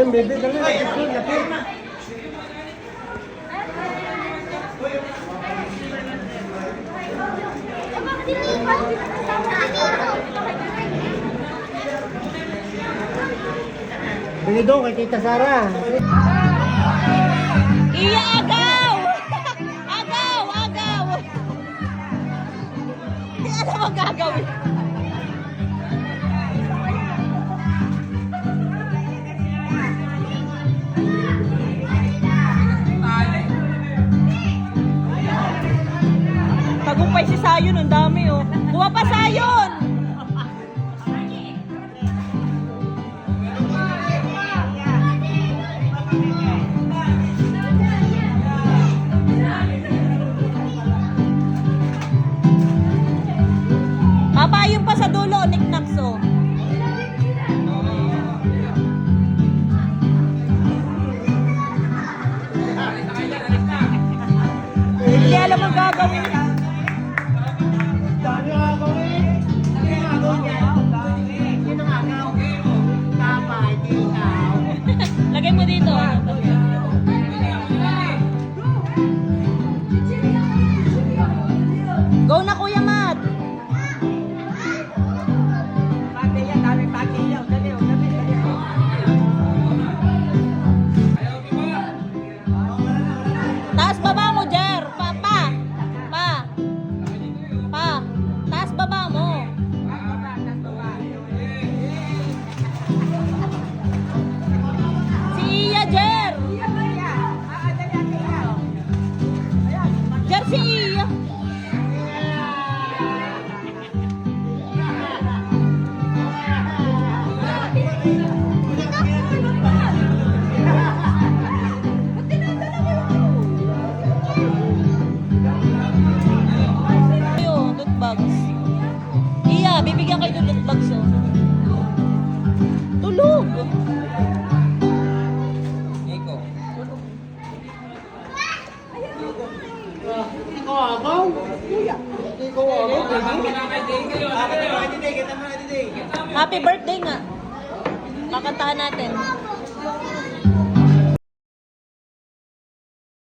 Ayun, baby, dali. Lapit. Bili doon kay Tita Sara. Iya, agaw! Agaw! Agaw! Hindi alam ang gagawin. Tagumpay si Sayon, ang dami oh. Kuha pa Sayon! Papayon pa sa dulo, niknaks oh. Hindi alam ang gagawin. Lagay mo dito. Go na Kuya Matt. Taas baba mo, Jer. Pa. Taas baba mo. Si Iya, Jer. Jer, si Iya. Ayun, loot bags. Iya, bibigyan kayo ng loot bags oh. Tulog. Nico. Ikaw agaw? Kuya. Ikaw agaw? Happy birthday nga. Kakantahan natin.